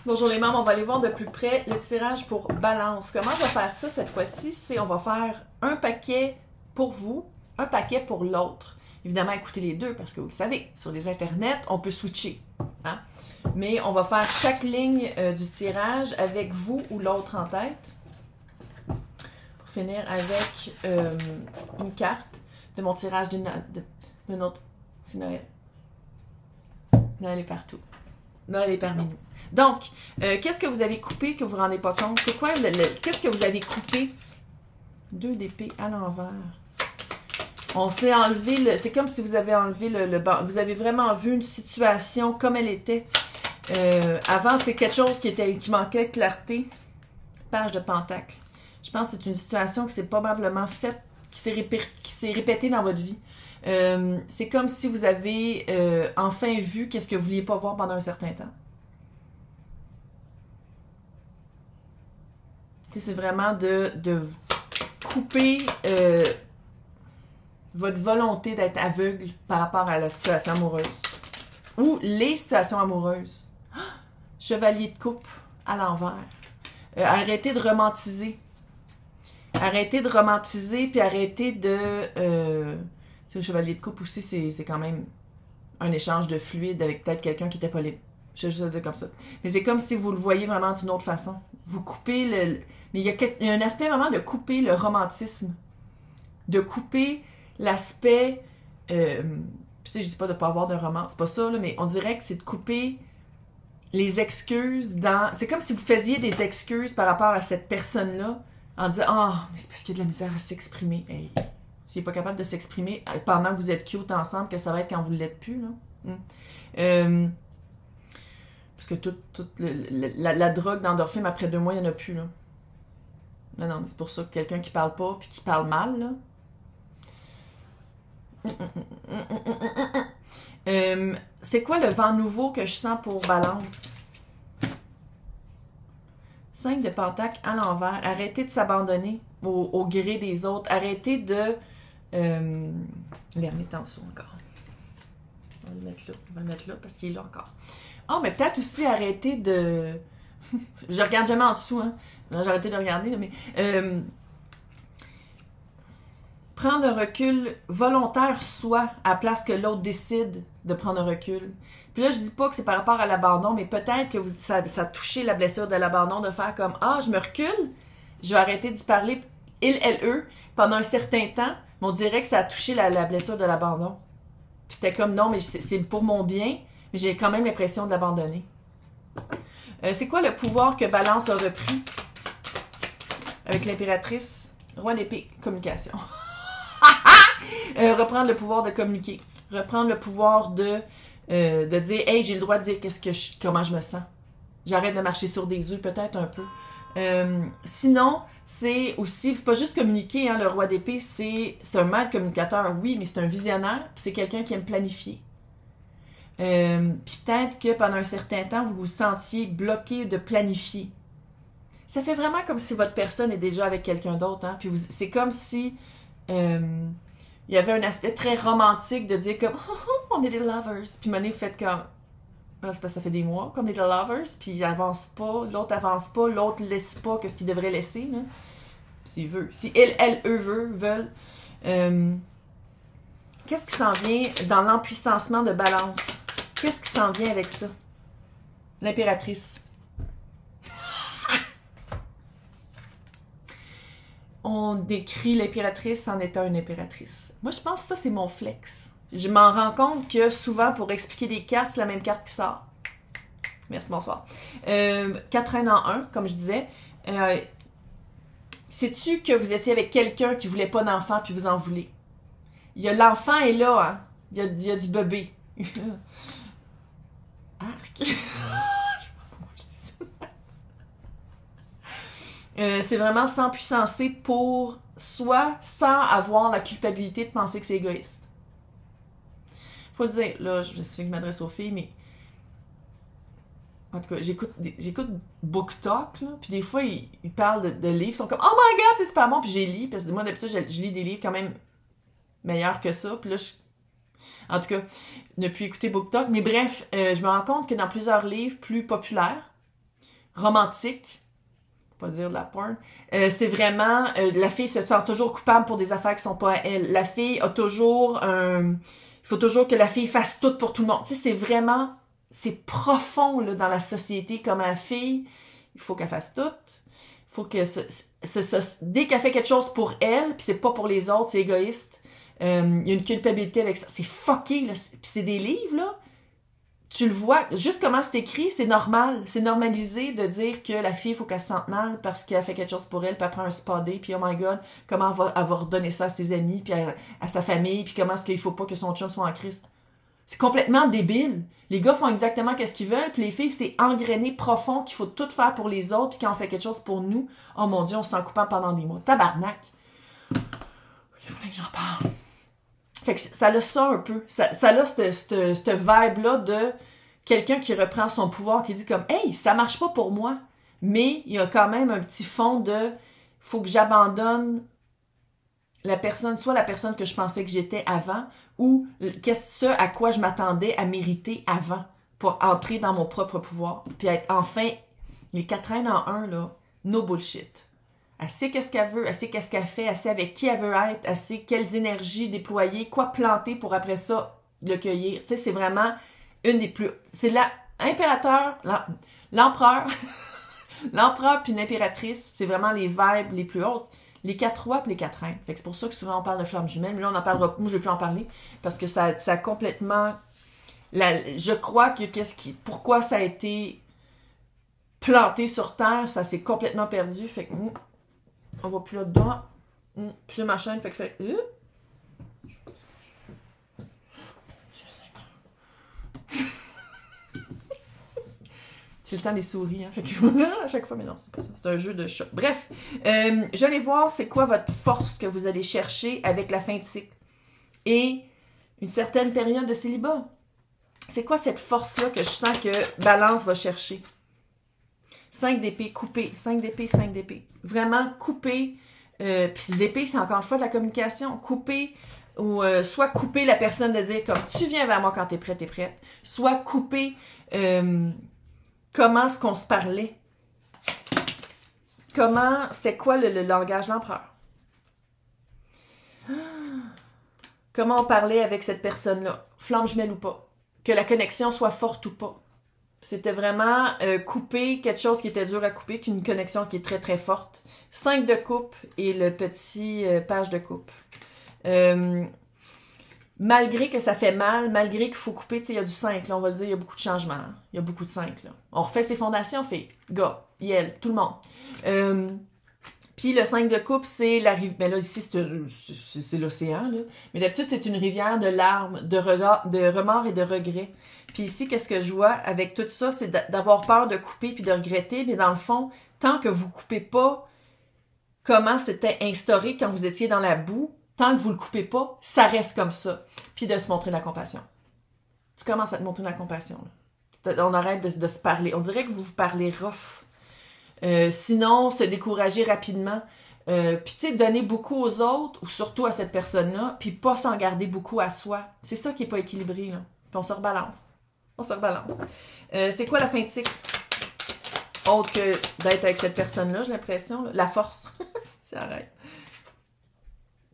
Bonjour les membres, on va aller voir de plus près le tirage pour balance. Comment je vais faire ça cette fois-ci? C'est on va faire un paquet pour vous, un paquet pour l'autre. Évidemment, écoutez les deux parce que vous le savez, sur les internets, on peut switcher. Hein? Mais on va faire chaque ligne du tirage avec vous ou l'autre en tête. Pour finir avec une carte de mon tirage de notre... C'est Noël. Noël est partout. Noël est parmi nous. Donc, qu'est-ce que vous avez coupé que vous ne vous rendez pas compte? C'est quoi qu'est-ce que vous avez coupé? 2 d'épée à l'envers. On s'est enlevé le... C'est comme si vous avez enlevé le banc. Vous avez vraiment vu une situation comme elle était. Avant, c'est quelque chose qui manquait de clarté. Page de pentacle. Je pense que c'est une situation qui s'est probablement faite, qui s'est répétée dans votre vie. C'est comme si vous avez enfin vu qu'est-ce que vous ne vouliez pas voir pendant un certain temps. C'est vraiment de couper votre volonté d'être aveugle par rapport à la situation amoureuse. Ou les situations amoureuses. Chevalier de coupe à l'envers. Arrêtez de romantiser. Arrêtez de romantiser, puis arrêtez de... le chevalier de coupe aussi, c'est quand même un échange de fluide avec peut-être quelqu'un qui n'était pas libre. Je vais juste le dire comme ça. Mais c'est comme si vous le voyez vraiment d'une autre façon. Vous coupez le... Mais il y a un aspect vraiment de couper le romantisme. De couper l'aspect... je dis pas de ne pas avoir de romance, c'est pas ça, là, mais on dirait que c'est de couper les excuses dans... C'est comme si vous faisiez des excuses par rapport à cette personne-là en disant « Ah, mais c'est parce qu'il y a de la misère à s'exprimer. Hey. » S'il n'est pas capable de s'exprimer pendant que vous êtes cute ensemble, que ça va être quand vous ne l'êtes plus, là. Parce que toute la drogue d'endorphine, après 2 mois, il n'y en a plus, là. Non, mais c'est pour ça que quelqu'un qui parle pas puis qui parle mal, là. C'est quoi le vent nouveau que je sens pour balance? 5 de pentacle à l'envers. Arrêtez de s'abandonner au gré des autres. Arrêtez de... L'hermite en dessous encore. On va le mettre là parce qu'il est là encore. Ah, mais peut-être aussi arrêter de... Je regarde jamais en dessous, hein. J'ai arrêté de regarder, là, mais... Prendre un recul volontaire soit à la place que l'autre décide de prendre un recul. Puis là, je dis pas que c'est par rapport à l'abandon, mais peut-être que ça a touché la blessure de l'abandon, de faire comme « Ah, je me recule, je vais arrêter d'y parler, il, elle, eux, pendant un certain temps. » Mais on dirait que ça a touché la blessure de l'abandon. Puis c'était comme « Non, mais c'est pour mon bien, mais j'ai quand même l'impression de l'abandonner. » C'est quoi le pouvoir que Balance a repris avec l'impératrice? Roi d'épée, communication. Reprendre le pouvoir de communiquer. Reprendre le pouvoir de dire « Hey, j'ai le droit de dire comment je me sens. » J'arrête de marcher sur des œufs, peut-être un peu. Sinon, c'est aussi... C'est pas juste communiquer, hein, le roi d'épée, c'est un mal communicateur, oui, mais c'est un visionnaire, puis c'est quelqu'un qui aime planifier. Puis peut-être que pendant un certain temps, vous vous sentiez bloqué de planifier. Ça fait vraiment comme si votre personne est déjà avec quelqu'un d'autre, hein, puis c'est comme si... il y avait un aspect très romantique de dire comme « On est des lovers », puis Monet, vous faites comme « Ah, c'est parce que ça fait des mois qu'on est des lovers », puis il avance pas, l'autre laisse pas qu'est-ce qu'il devrait laisser, là. S'il veut. Si elle, eux veulent. Qu'est-ce qui s'en vient dans l'empuissancement de Balance? Qu'est-ce qui s'en vient avec ça? L'impératrice. On décrit l'impératrice en étant une impératrice. Moi, je pense que ça, c'est mon flex. Je m'en rends compte que souvent, pour expliquer des cartes, c'est la même carte qui sort. Merci, bonsoir. 4 reines en 1, comme je disais. Sais-tu que vous étiez avec quelqu'un qui voulait pas d'enfant puis vous en voulez? L'enfant est là, hein? Il y a du bébé. Arc. C'est vraiment s'empuissancer pour soi sans avoir la culpabilité de penser que c'est égoïste. Faut dire, là, je sais que je m'adresse aux filles, mais en tout cas, j'écoute BookTok, là, puis des fois, ils parlent de livres, ils sont comme « Oh my God, c'est super bon! » Puis j'ai lu, parce que moi, d'habitude, je lis des livres quand même meilleurs que ça, puis là, en tout cas, ne plus écouter BookTok, mais bref, je me rends compte que dans plusieurs livres plus populaires, romantique, pas dire de la porn, c'est vraiment, la fille se sent toujours coupable pour des affaires qui sont pas à elle. La fille a toujours il faut toujours que la fille fasse tout pour tout le monde. Tu sais, c'est vraiment, c'est profond, là, dans la société, comme la fille, il faut qu'elle fasse tout. Il faut que, dès qu'elle fait quelque chose pour elle, puis c'est pas pour les autres, c'est égoïste, il y a une culpabilité avec ça. C'est fucké, là. Puis c'est des livres, là. Tu le vois, juste comment c'est écrit, c'est normal. C'est normalisé de dire que la fille, il faut qu'elle se sente mal parce qu'elle a fait quelque chose pour elle, puis elle prend un spa day, puis oh my god, comment elle va redonner ça à ses amis, puis à sa famille, puis comment est-ce qu'il faut pas que son chum soit en crise. C'est complètement débile. Les gars font exactement qu'est-ce qu'ils veulent, puis les filles, c'est engrainé profond qu'il faut tout faire pour les autres, puis quand on fait quelque chose pour nous, oh mon Dieu, on se sent coupable pendant des mois. Tabarnak! Il faudrait que j'en parle. Fait que ça a ça un peu. Ça a cette vibe-là de quelqu'un qui reprend son pouvoir, qui dit comme « Hey, ça marche pas pour moi! » Mais il y a quand même un petit fond de « Faut que j'abandonne la personne, soit la personne que je pensais que j'étais avant, ou ce à quoi je m'attendais à mériter avant pour entrer dans mon propre pouvoir. » Puis être enfin, les 4 reines en un, là, no bullshit. Elle sait qu'est-ce qu'elle veut, elle sait qu'est-ce qu'elle fait, elle sait avec qui elle veut être, elle sait quelles énergies déployer, quoi planter pour après ça le cueillir. Tu sais, c'est vraiment une des plus... C'est l'impérateur, l'empereur, l'empereur puis l'impératrice, c'est vraiment les vibes les plus hautes. Les 4 rois puis les 4 reines. Fait que c'est pour ça que souvent on parle de flammes jumelles, mais là on en parlera, moi je vais plus en parler, parce que ça a complètement... je crois que pourquoi ça a été planté sur Terre, ça s'est complètement perdu, fait que... on va plus là-dedans. Puis c'est ma chaîne, fait que c'est le temps des souris, hein. Fait que à chaque fois, mais non, c'est pas ça. C'est un jeu de chat. Bref, je vais voir c'est quoi votre force que vous allez chercher avec la fin de cycle. Et une certaine période de célibat. C'est quoi cette force-là que je sens que Balance va chercher? 5 d'épée, couper. 5 d'épée, 5 d'épée. Vraiment couper. Puis l'épée, c'est encore une fois de la communication. Couper, ou soit couper la personne de dire comme tu viens vers moi quand t'es prête, soit couper comment est-ce qu'on se parlait. C'était quoi le langage de l'empereur? Comment on parlait avec cette personne-là? Flamme jumelle ou pas? Que la connexion soit forte ou pas? C'était vraiment couper quelque chose qui était dur à couper, qu'une connexion qui est très très forte. 5 de coupe et le petit page de coupe. Malgré que ça fait mal, malgré qu'il faut couper, tu sais, il y a du 5, là, on va le dire, il y a beaucoup de changements. Hein. Il y a beaucoup de 5, là. On refait ses fondations, on fait gars, yel, tout le monde. Puis le 5 de coupe, c'est la rivière. Mais là, ici, c'est l'océan, là. Mais d'habitude, c'est une rivière de larmes, de remords et de regrets. Puis ici, qu'est-ce que je vois avec tout ça, c'est d'avoir peur de couper puis de regretter. Mais dans le fond, tant que vous coupez pas comment c'était instauré quand vous étiez dans la boue, tant que vous le coupez pas, ça reste comme ça. Puis de se montrer de la compassion. Tu commences à te montrer de la compassion, là. On arrête de se parler. On dirait que vous vous parlez rough. Sinon, se décourager rapidement. Puis tu sais, donner beaucoup aux autres, ou surtout à cette personne-là, puis pas s'en garder beaucoup à soi. C'est ça qui est pas équilibré, là. Puis on se rebalance. C'est quoi la fin de cycle? Autre que d'être avec cette personne-là, j'ai l'impression. Là. La force. Ça arrête.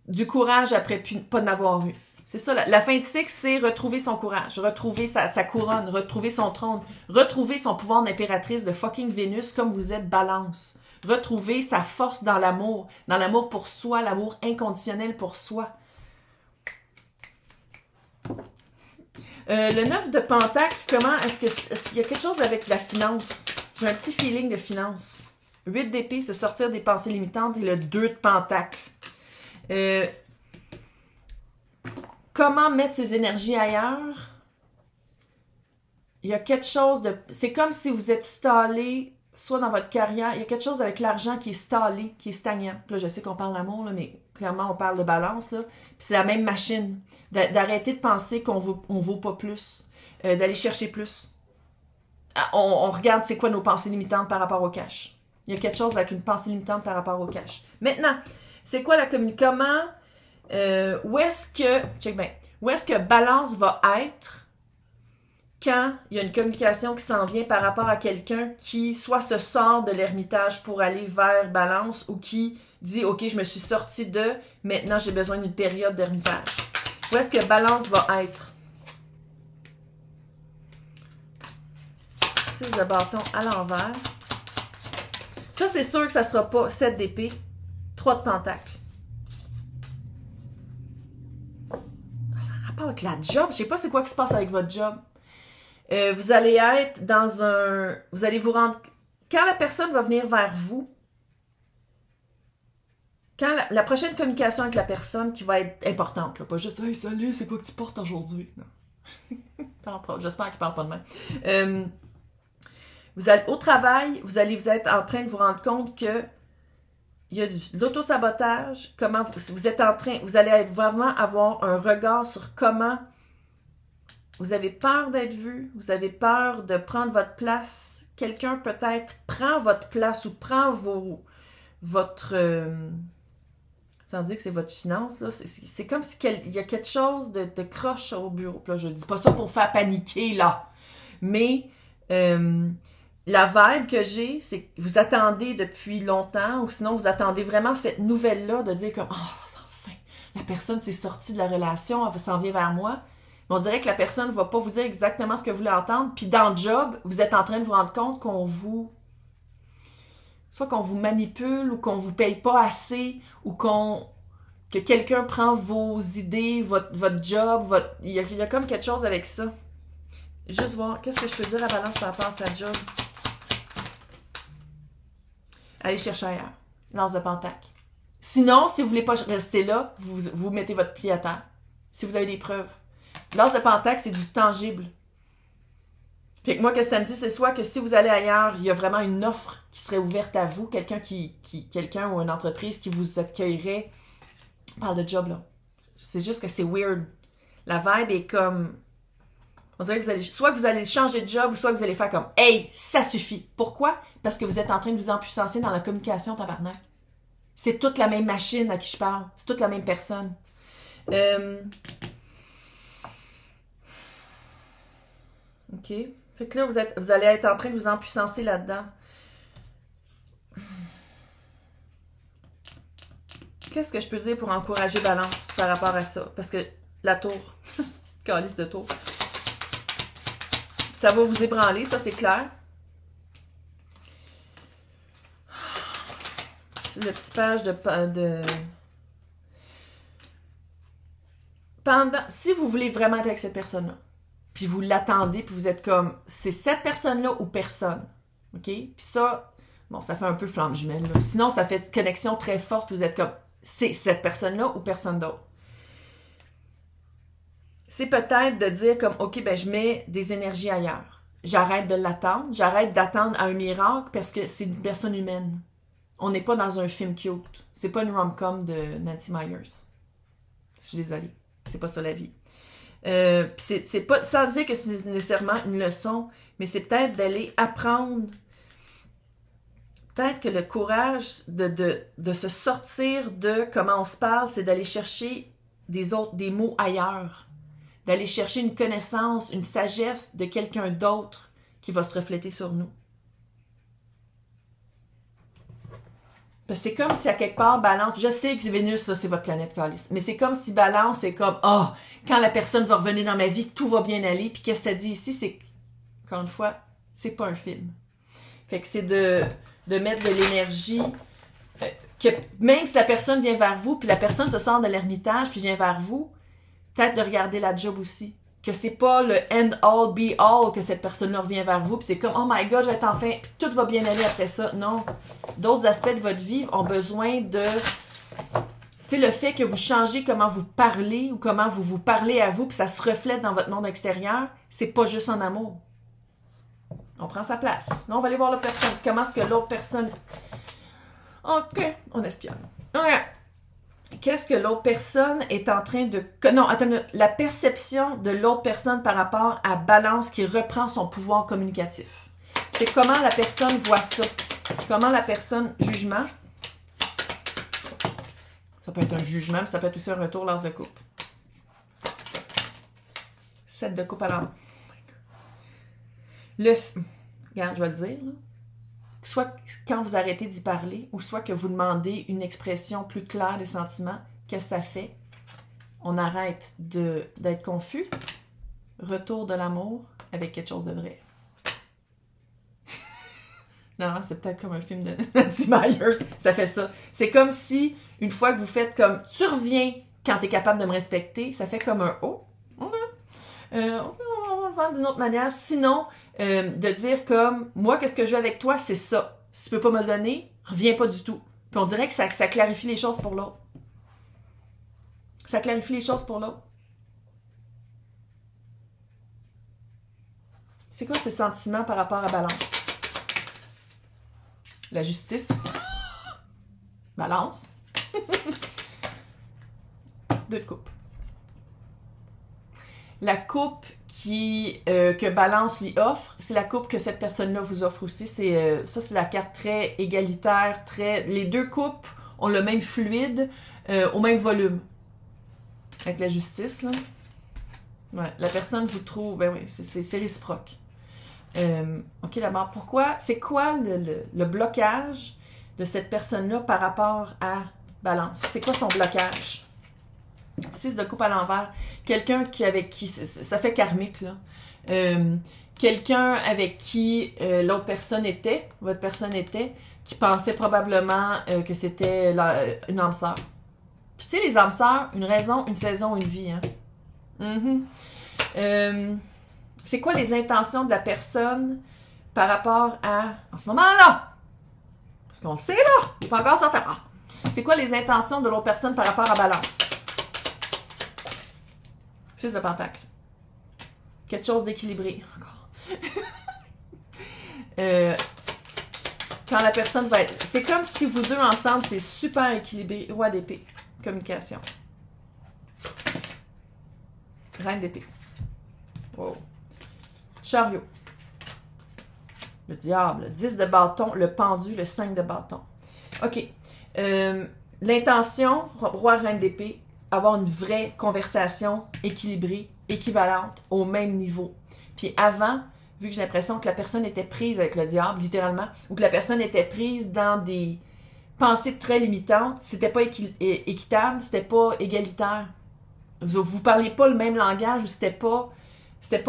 Du courage après pas n'avoir eu. C'est ça, la fin de cycle, c'est retrouver son courage, retrouver sa couronne, retrouver son trône, retrouver son pouvoir d'impératrice de fucking Vénus comme vous êtes Balance. Retrouver sa force dans l'amour pour soi, l'amour inconditionnel pour soi. Le 9 de Pentacle, comment est-ce qu'il y a quelque chose avec la finance? J'ai un petit feeling de finance. 8 d'épée, se sortir des pensées limitantes, et le 2 de Pentacle. Comment mettre ses énergies ailleurs? Il y a quelque chose de... C'est comme si vous êtes stallé, soit dans votre carrière, il y a quelque chose avec l'argent qui est stallé, qui est stagnant. Puis là, je sais qu'on parle d'amour, là, mais clairement, on parle de balance. Là. Puis c'est la même machine. D'arrêter de penser qu'on vaut pas plus. D'aller chercher plus. On regarde c'est quoi nos pensées limitantes par rapport au cash. Il y a quelque chose avec une pensée limitante par rapport au cash. Maintenant, c'est quoi la communication? Où est-ce que Balance va être quand il y a une communication qui s'en vient par rapport à quelqu'un qui soit se sort de l'ermitage pour aller vers balance ou qui dit « Ok, je me suis sorti de, maintenant j'ai besoin d'une période d'ermitage. » Où est-ce que balance va être? 6 de bâton à l'envers. Ça, c'est sûr que ça ne sera pas 7 d'épée, 3 de pentacle. Ça a rapport avec la job. Je ne sais pas c'est quoi qui se passe avec votre job. Vous allez être dans un... Vous allez vous rendre... Quand la personne va venir vers vous, quand la prochaine communication avec la personne qui va être importante, là, pas juste « Hey, salut, c'est quoi que tu portes aujourd'hui? » Non. J'espère qu'il ne parle pas de même. Vous allez, au travail, vous allez vous être en train de vous rendre compte que il y a de l'auto-sabotage, comment vous êtes en train, vous allez vraiment avoir un regard sur comment vous avez peur d'être vu, vous avez peur de prendre votre place. Quelqu'un peut-être prend votre place ou prend votre... sans dire que c'est votre finance, là. C'est comme si il y a quelque chose de croche au bureau. Puis là, je ne dis pas ça pour faire paniquer, là. Mais la vibe que j'ai, c'est que vous attendez depuis longtemps, ou sinon vous attendez vraiment cette nouvelle-là de dire comme « Oh, enfin, la personne s'est sortie de la relation, elle s'en vient vers moi. » On dirait que la personne ne va pas vous dire exactement ce que vous voulez entendre. Puis dans le job, vous êtes en train de vous rendre compte qu'on vous... Soit qu'on vous manipule ou qu'on vous paye pas assez ou que quelqu'un prend vos idées, votre job, il y a comme quelque chose avec ça. Juste voir, qu'est-ce que je peux dire à Balance par rapport à sa job? Allez chercher ailleurs. Lance de pentacle. Sinon, si vous voulez pas rester là, vous mettez votre pied à terre. Si vous avez des preuves. L'as de pentacle, c'est du tangible. Fait que moi, qu'est-ce que ça me dit, c'est soit que si vous allez ailleurs, il y a vraiment une offre qui serait ouverte à vous, quelqu'un quelqu'un ou une entreprise qui vous accueillerait. On parle de job, là. C'est juste que c'est weird. La vibe est comme... On dirait que soit que vous allez changer de job, ou soit que vous allez faire comme « Hey, ça suffit! » Pourquoi? Parce que vous êtes en train de vous empuissancer dans la communication, tabarnak. C'est toute la même machine à qui je parle. C'est toute la même personne. OK. Fait que là, vous allez être en train de vous empuissancer là-dedans. Qu'est-ce que je peux dire pour encourager Balance par rapport à ça? Parce que la tour, cette calice de tour, ça va vous ébranler, ça c'est clair. C'est le petit page de... Si vous voulez vraiment être avec cette personne-là, puis vous l'attendez, puis vous êtes comme, c'est cette personne-là ou personne. OK? Puis ça, bon, ça fait un peu flamme jumelle, là. Sinon, ça fait une connexion très forte, puis vous êtes comme, c'est cette personne-là ou personne d'autre. C'est peut-être de dire comme, OK, ben je mets des énergies ailleurs. J'arrête de l'attendre, j'arrête d'attendre un miracle parce que c'est une personne humaine. On n'est pas dans un film cute. C'est pas une rom-com de Nancy Myers. Je suis désolée. C'est pas ça la vie. C'est pas sans dire que c'est nécessairement une leçon, mais c'est peut-être d'aller apprendre. Peut-être que le courage de se sortir de comment on se parle, c'est d'aller chercher des mots ailleurs. D'aller chercher une connaissance, une sagesse de quelqu'un d'autre qui va se refléter sur nous. Parce que c'est comme si à quelque part, Balance, je sais que Vénus, là, c'est votre planète calice, mais c'est comme si Balance, c'est comme, quand la personne va revenir dans ma vie, tout va bien aller, puis qu'est-ce que ça dit ici, c'est, encore une fois, c'est pas un film. Fait que c'est de mettre de l'énergie, que même si la personne vient vers vous, puis la personne se sort de l'ermitage, puis vient vers vous, peut-être de regarder la job aussi. Que c'est pas le end all be all que cette personne-là revient vers vous, puis c'est comme, oh my god, je vais être enfin, puis tout va bien aller après ça. Non. D'autres aspects de votre vie ont besoin de... Tu sais, le fait que vous changez comment vous parlez ou comment vous vous parlez à vous, puis ça se reflète dans votre monde extérieur, c'est pas juste en amour. On prend sa place. Non, on va aller voir l'autre personne. Comment est-ce que l'autre personne... OK, on espionne. OK. Qu'est-ce que l'autre personne est en train de... Non, attends, la perception de l'autre personne par rapport à Balance qui reprend son pouvoir communicatif. C'est comment la personne voit ça. Comment la personne... Jugement. Ça peut être un jugement, mais ça peut être aussi un retour l'as de coupe. 7 de coupe à l'envers. Regarde, je vais le dire, là. Soit quand vous arrêtez d'y parler, ou soit que vous demandez une expression plus claire des sentiments, qu'est-ce que ça fait? On arrête d'être confus. Retour de l'amour avec quelque chose de vrai. Non, c'est peut-être comme un film de Nancy Meyers. Ça fait ça. C'est comme si, une fois que vous faites comme, tu reviens quand tu es capable de me respecter, ça fait comme un « oh ». On va le faire d'une autre manière. Sinon, de dire comme, moi, qu'est-ce que je veux avec toi, c'est ça. Si tu peux pas me le donner, reviens pas du tout. Puis on dirait que ça clarifie les choses pour l'autre. Ça clarifie les choses pour l'autre. C'est quoi ces sentiments par rapport à Balance? La justice. Balance. 2 de coupe. La coupe que Balance lui offre, c'est la coupe que cette personne-là vous offre aussi. Ça, c'est la carte très égalitaire. Les 2 coupes ont le même fluide, au même volume. Avec la justice, là. Ouais, la personne vous trouve... Ben oui, c'est réciproque. OK, d'abord, c'est quoi le blocage de cette personne-là par rapport à Balance? C'est quoi son blocage? 6 de coupe à l'envers. Quelqu'un avec qui... Ça fait karmique, là. Quelqu'un avec qui votre personne était, qui pensait probablement que c'était une âme sœur. Puis tu sais, les âmes sœurs, une raison, une saison, une vie, hein? C'est quoi les intentions de la personne par rapport à... En ce moment-là! Parce qu'on le sait, là! Il n'est pas encore sorti. Ah. C'est quoi les intentions de l'autre personne par rapport à Balance? 6 de Pentacle. Quelque chose d'équilibré. Encore. Quand la personne va être... C'est comme si vous deux ensemble, c'est super équilibré. Roi d'épée. Communication. Reine d'épée. Wow. Chariot. Le diable. 10 de bâton. Le pendu. Le 5 de bâton. OK. L'intention, roi, reine d'épée, avoir une vraie conversation équilibrée, équivalente, au même niveau. Puis avant, vu que j'ai l'impression que la personne était prise avec le diable, littéralement, ou que la personne était prise dans des pensées très limitantes, c'était pas équitable, c'était pas égalitaire. Vous parliez pas le même langage, ou c'était pas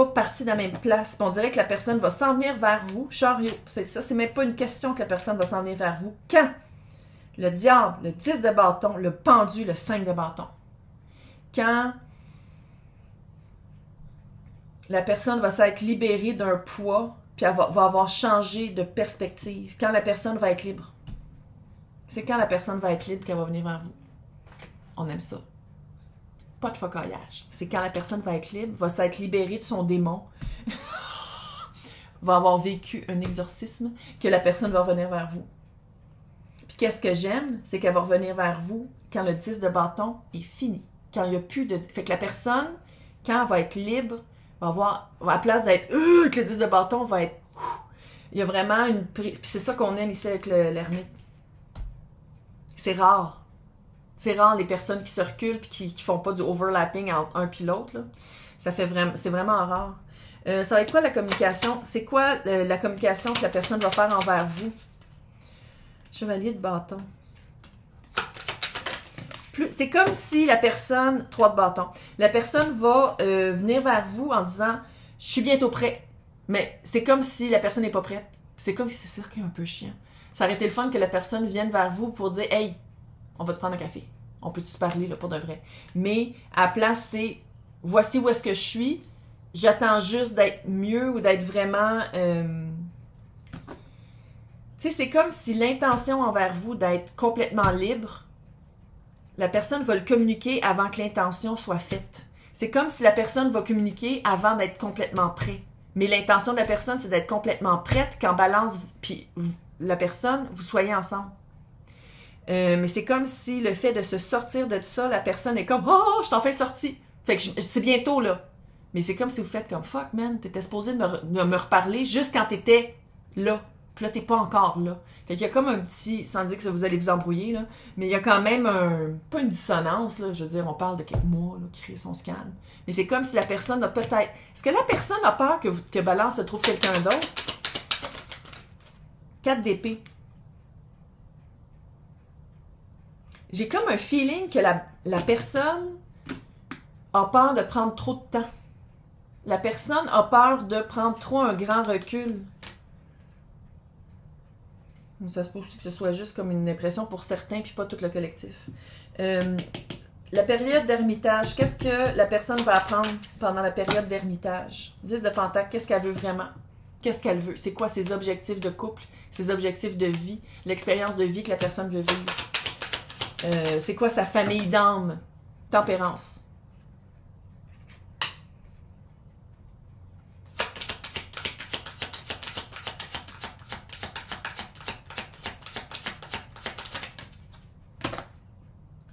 parti de la même place. Puis on dirait que la personne va s'en venir vers vous, chariot. C'est ça, c'est même pas une question que la personne va s'en venir vers vous. Quand? Le diable, le 10 de bâton, le pendu, le 5 de bâton. Quand la personne va s'être libérée d'un poids, puis elle va avoir changé de perspective. Quand la personne va être libre. C'est quand la personne va être libre qu'elle va venir vers vous. On aime ça. Pas de focaillage. C'est quand la personne va être libre, va s'être libérée de son démon, va avoir vécu un exorcisme, que la personne va revenir vers vous. Puis qu'est-ce que j'aime, c'est qu'elle va revenir vers vous quand le 10 de bâton est fini. Quand il n'y a plus de... Fait que la personne, quand elle va être libre, va avoir... À la place d'être... que le 10 de bâton va être... Il y a vraiment une prise... Puis c'est ça qu'on aime ici avec l'ermite. C'est rare. C'est rare les personnes qui se reculent puis qui font pas du overlapping entre un puis l'autre. C'est vraiment rare. Ça va être quoi la communication? C'est quoi la communication que la personne va faire envers vous? Chevalier de bâton. C'est comme si la personne... 3 de bâton. La personne va venir vers vous en disant « Je suis bientôt prêt ». Mais c'est comme si la personne n'est pas prête. C'est comme si c'est sûr qu'il est un peu chiant. Ça aurait été le fun que la personne vienne vers vous pour dire « Hey, on va te prendre un café. On peut-tu se parler, là, pour de vrai? » Mais à la place, c'est « Voici où est-ce que je suis. J'attends juste d'être mieux ou d'être vraiment... Tu sais, c'est comme si l'intention envers vous d'être complètement libre, la personne va le communiquer avant que l'intention soit faite. C'est comme si la personne va communiquer avant d'être complètement prêt. Mais l'intention de la personne, c'est d'être complètement prête quand Balance puis la personne, vous soyez ensemble. Mais c'est comme si le fait de se sortir de tout ça, la personne est comme « Oh, je suis enfin sortie! » Fait que c'est bientôt, là. Mais c'est comme si vous faites comme « Fuck, man, t'étais supposé de me reparler juste quand t'étais là. » Puis là, t'es pas encore là. Fait qu'il y a comme un petit, sans dire que vous allez vous embrouiller, là, mais il y a quand même pas une dissonance, là. Je veux dire, on parle de quelques mois, là, qui on se calme. Mais c'est comme si la personne a peut-être... Est-ce que la personne a peur que Balance se trouve quelqu'un d'autre? 4 d'épée. J'ai comme un feeling que la personne a peur de prendre trop de temps. La personne a peur de prendre trop un grand recul. Ça se peut aussi que ce soit juste comme une impression pour certains, puis pas tout le collectif. La période d'ermitage, qu'est-ce que la personne va apprendre pendant la période d'ermitage? 10 de Pentacle, qu'est-ce qu'elle veut vraiment? Qu'est-ce qu'elle veut? C'est quoi ses objectifs de couple, ses objectifs de vie, l'expérience de vie que la personne veut vivre? C'est quoi sa famille d'âme? Tempérance.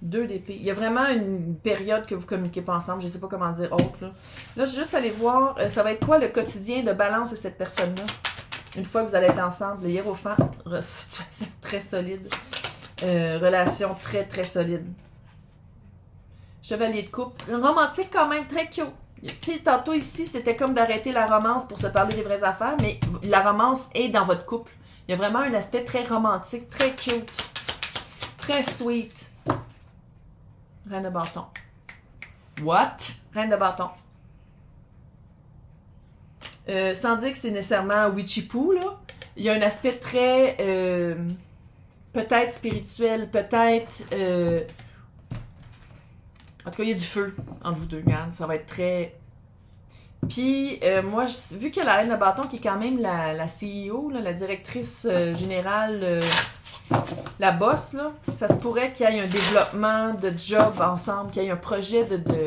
Deux d'épée. Il y a vraiment une période que vous communiquez pas ensemble. Je ne sais pas comment dire autre. Là, je vais juste aller voir, ça va être quoi le quotidien de Balance de cette personne-là? Une fois que vous allez être ensemble, le Hiérophant, situation très solide. Relation très, très solide. Chevalier de coupe. Romantique quand même, très cute. Tu sais, tantôt ici, c'était comme d'arrêter la romance pour se parler des vraies affaires, mais la romance est dans votre couple. Il y a vraiment un aspect très romantique, très cute, très sweet. Reine de bâton. What? Reine de bâton. Sans dire que c'est nécessairement witchy-poo, là. Il y a un aspect très... peut-être spirituel, peut-être... en tout cas, il y a du feu entre vous deux, regarde. Ça va être très... Puis, moi, vu que la Reine de bâton, qui est quand même la CEO, là, la directrice générale... la boss, là, ça se pourrait qu'il y ait un développement de job ensemble, qu'il y ait un projet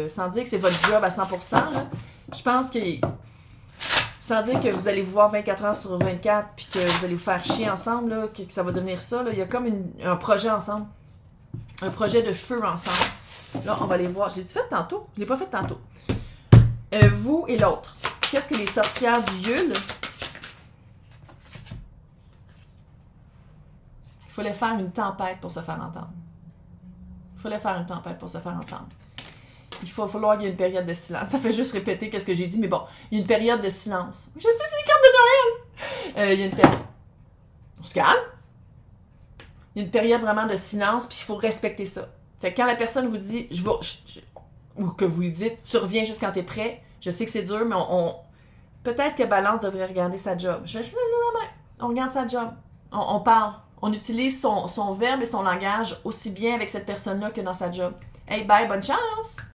sans dire que c'est votre job à 100%, là. Je pense que, sans dire que vous allez vous voir 24 heures sur 24 puis que vous allez vous faire chier ensemble, là, que ça va devenir ça, là, il y a comme un projet ensemble. Un projet de feu ensemble. Là, on va aller voir. Je l'ai-tu fait tantôt? Je l'ai pas fait tantôt. Vous et l'autre. Qu'est-ce que les sorcières du Yule? Il fallait faire une tempête pour se faire entendre. Il fallait faire une tempête pour se faire entendre. Il va falloir qu'il y ait une période de silence. Ça fait juste répéter ce que j'ai dit, mais bon, il y a une période de silence. Je sais, c'est les cartes de Noël! Il y a une période... On se calme? Il y a une période vraiment de silence, puis il faut respecter ça. Fait que quand la personne vous dit, ou que vous lui dites, tu reviens juste quand t'es prêt, je sais que c'est dur, mais peut-être que Balance devrait regarder sa job. Je fais, non, on regarde sa job. On parle. On utilise son verbe et son langage aussi bien avec cette personne-là que dans sa job. Hey, bye, bonne chance!